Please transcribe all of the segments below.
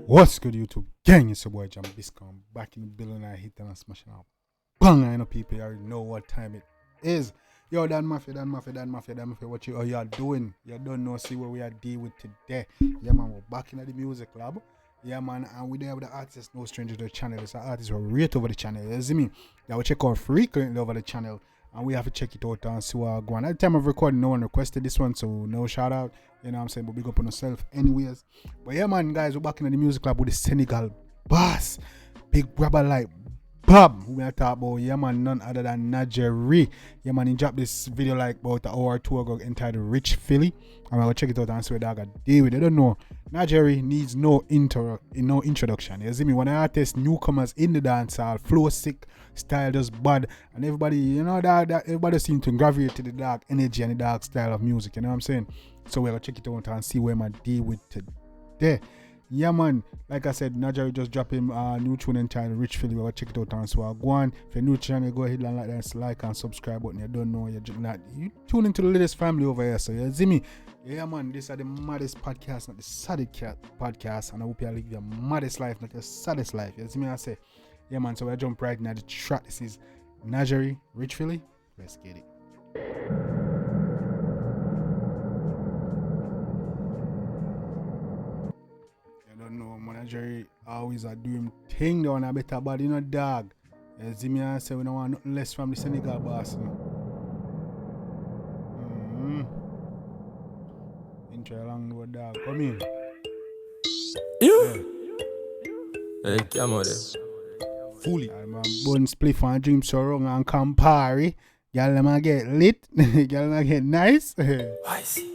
What's good, YouTube gang? It's your boy Jambisco. I'm back in the building. I hit and I'm smashing out. Bang! I know people already know what time it is. Yo, Dan Mafia, what you are doing? You don't know, see what we are dealing with today. Yeah, man, we're back in the music lab. Yeah, man, and we there with the artist, no stranger to the channel. It's an artist who rate over the channel. You see me? Yeah, we check out frequently over the channel, and we have to check it out and see what going on. At the time of recording, no one requested this one, so no shout out. You know what I'm saying? But big up on yourself anyways. But yeah, man, guys, we're back in the music lab with the Senegal boss. Big rubber like Bob. Who we are talking about? Yeah, man, none other than Najeeriii. Yeah, man, he dropped this video like about an hour or two ago entitled Rich Philly. I'm going to check it out and see what dog I deal with. I don't know. Najeeriii needs no introduction. You see me? When I artist newcomers in the dance hall, flow sick, style just bad, and everybody, you know, that everybody seems to gravitate to the dark energy and the dark style of music. You know what I'm saying? So we're gonna check it out and see where my deal with today. Yeah, man, like I said, Najeeriii just dropped him a new tune entitled Rich Philly. We're gonna check it out and so go on. If you're new to the channel, go ahead and like and subscribe button. You don't know, you tune into the latest family over here. So you see me? Yeah, man, this is the maddest podcast, not the saddest cat podcast, and I hope you live your maddest life, not your saddest life. You see me? I say, yeah, man. So we jump right now the track. This is Najeeriii, Rich Philly. Let's get it. Najeeriii always a doing thing though, and a better body, you know, dog. You see me and say we don't want nothing less from the Senegal boss. You know? Intro along the dog. Come in. You? Hey, come on there. Fully. I'm a bun spliff and dream so wrong and Campari. Y'all them a get lit. Y'all them a get nice. I see.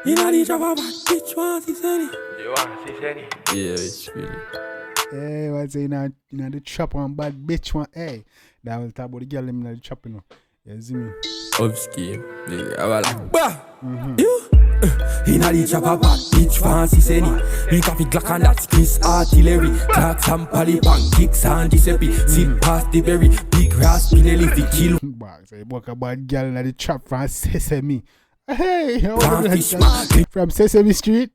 You know the drop of bitch want to see any. You want to see any? Yeah, it's really. Hey, what's say now the trap on bad bitch one. Hey, that will talk about the girl in the trap, you know. You see me? Obski. Yeah, well, bah! You? You know the drop of bitch fancy say any. Me coffee Glock and that's Chris artillery. Clocks and polypan, kicks and Giuseppe. Sit past the berry, big grass, Pinelli, fi kill. So you walk about girl in the trap from Sesame. Hey, from Sesame Street.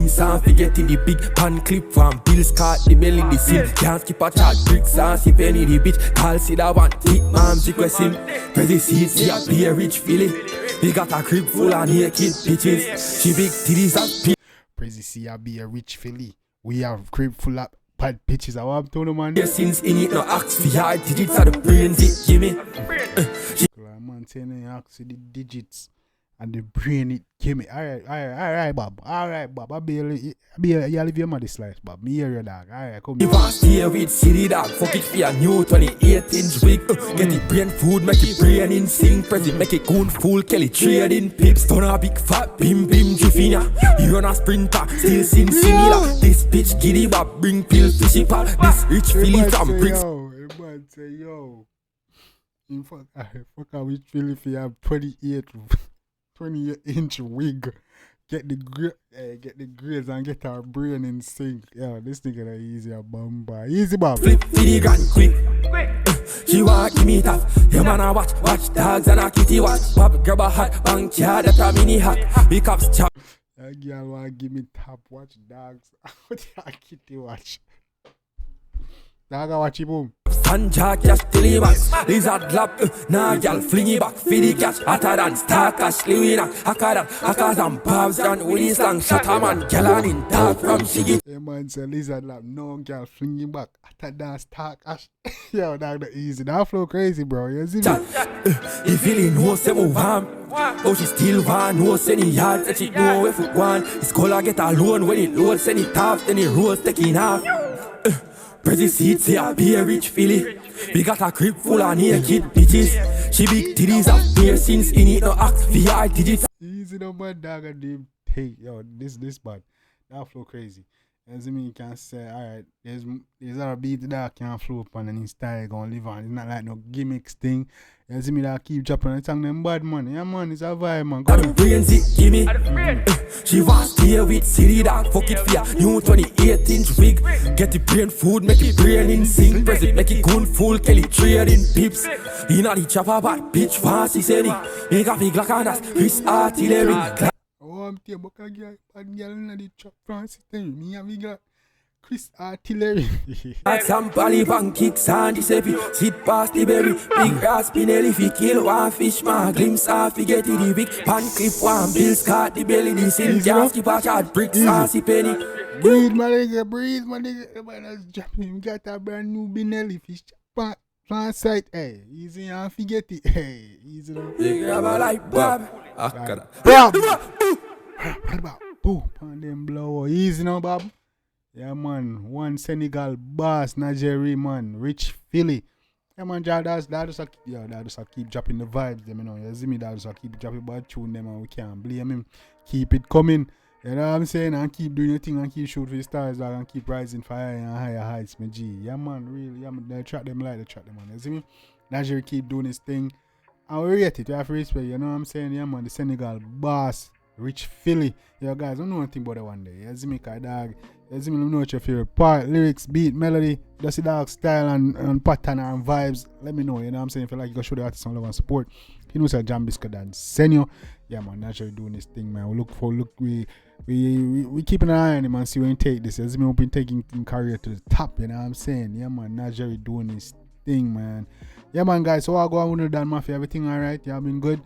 Sound forget the big pan clip from Bill Scott, the belly the sim. Can't keep a chat, bricks and see penny the bitch. Call see that one, hit mom's request him. Prezi seeds, see a be a Rich Philly. He got a crib full of naked bitches. She big titties and Prezi see a be a Rich Philly. We have crib full of bad bitches. I want to know, man. Since in it no axe for hard digits are the brains it give me. Man saying ask the digits and the brain it give me. Alright, Bob. I be you live your mother's life, Bob. Me hear your dog. Alright, come here. You want to stay with city dog. Fuck it for your new 28-inch wig. Get the brain food, make it brain in sync. Press it, make it goon fool. Kelly trading pips. Turn a big fat bim jiffina. You run a sprinter, still sin similar. This bitch giddy Bob bring pill fishy pal. This Rich Philly from bricks. Man say yo. Fuck I Rich Philly for your 28-inch wig. Get the grades and get our brain in sync. Yeah, this nigga that easy a bomba. Easy Bob. Flip for the grand quick. She want give me tough. Your man a watch dogs and a kitty watch. Bob grab a hat, bank yard that a mini hat. Big cops chop. That girl want give me top watch dogs. What a kitty watch. Dog a watch it boom. Sanja cash telemax, lizard lap, nah gal flingy back, feedy cash, hotter than star cash, liwina, hackers and pubs, and winnie slang, shatter man, galan in dark from shiggy. Hey man say lizard lap, no gal flingy back, hotter than star cash. Yo, dog the easy, that flow crazy bro, you see me? If really knows say move on, oh she still want, no send it yard, say she know where foot one, his collar get alone when it loads, send it off, then it rolls taking off. Prezi seeds say I be a Rich Philly. We got a crib full of naked bitches. She big titties and piercings in it no axe VR digits. Easy no man dog and them. Hey yo, this bad. That flow crazy. You see me, you can say, alright, there's a beat that can flow up and his style gonna live on. It's not like no gimmicks thing. You see me that keep dropping the song them bad man. Yeah man, it's a vibe man. Go on. Brains it, gimme. She wants to stay with city dog, fuck it for ya. New 28-inch wig. Get the brain food, make it brain in sync. Press it, make it gun full, Kelly trading pips. Inna the chopper, bad bitch fancy said it. Ain't got big like on that, Chris Artillery. Oh, I'm telling you, bad girl in the trap France thing. Me and we got Chris Artillery. Some polybank kicks and this heavy. Sit past the berry. Big grass Spinelli. If you kill one fish, man. Glimpse off, you get it. The big pan clip one. Bill Scott, the belly. The silk. Can't skip a shot. Bricks, fancy penny. Breathe, my nigga. Breathe, my nigga. Everybody's dropping. We got a brand new Benelli fish. Plant site. Hey, easy and forget it. Hey, easy. Big rubber like Bob. Bob. Boom. Pan them blow. Easy now, Bob. Yeah, man. One Senegal boss, Najeeriii, man. Rich Philly. Yeah, man, that just keep dropping the vibes, them, you know. You see me, that just keep dropping bad tune, them, and we can't blame him. Keep it coming. You know what I'm saying? And keep doing your thing and keep shooting for the stars, dog, and keep rising for higher and higher heights, my G. Yeah, man, really. Yeah, man, they track them like they track them, man. You see me? Najeeriii keep doing his thing. And we rate it. We have to respect, you know what I'm saying? Yeah, man, the Senegal boss, Rich Philly. Yeah, guys, I don't know anything about that one day. You see me, dog. You see me, let me know what your favorite part, lyrics, beat, melody, just the dog style and pattern and vibes. Let me know, you know what I'm saying? If you like, you can show the artist some love and support. You know, say Jambisco dan senior. Yeah, man, Najeeriii doing this thing, man. We keeping an eye on him and see when he take this. You see me, we've been taking his career to the top, you know what I'm saying? Yeah, man, Najeeriii doing this thing, man. Yeah, man, guys, so I go on with Dan Mafia. Everything alright? Y'all been good?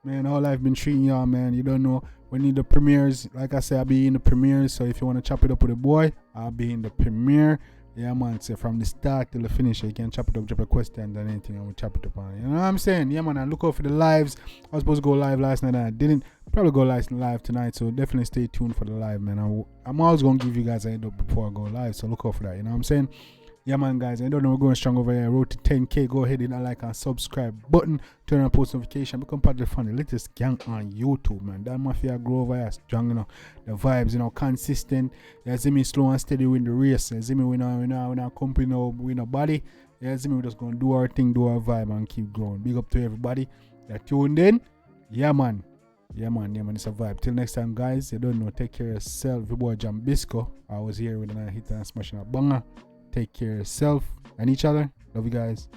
Man, all I've been treating y'all, man. You don't know. We need the premieres. Like I said, I'll be in the premieres. So if you want to chop it up with the boy, I'll be in the premiere. Yeah, man. So from the start till the finish, you can chop it up, drop a question and anything, and we'll chop it up on it. You know what I'm saying? Yeah, man. And look out for the lives. I was supposed to go live last night and I didn't. Probably go live tonight. So definitely stay tuned for the live, man. I'm always going to give you guys a head up before I go live. So look out for that. You know what I'm saying? Yeah, man, guys, I don't know, we're going strong over here. Road to 10K. Go ahead and hit that like and subscribe button. Turn on post notification. Become part of the fun, the latest gang on YouTube, man. That Mafia grow over here strong, you know. The vibes, you know, consistent. You see me slow and steady win the race. You see me, we not company, we no body. You see me, we just going to do our thing, do our vibe, and keep growing. Big up to everybody that tuned in. Yeah, man. Yeah, man, it's a vibe. Till next time, guys, you don't know, take care of yourself. Your boy Jambisco. I was here with a hit and smashing a banger. Take care of yourself and each other. Love you guys.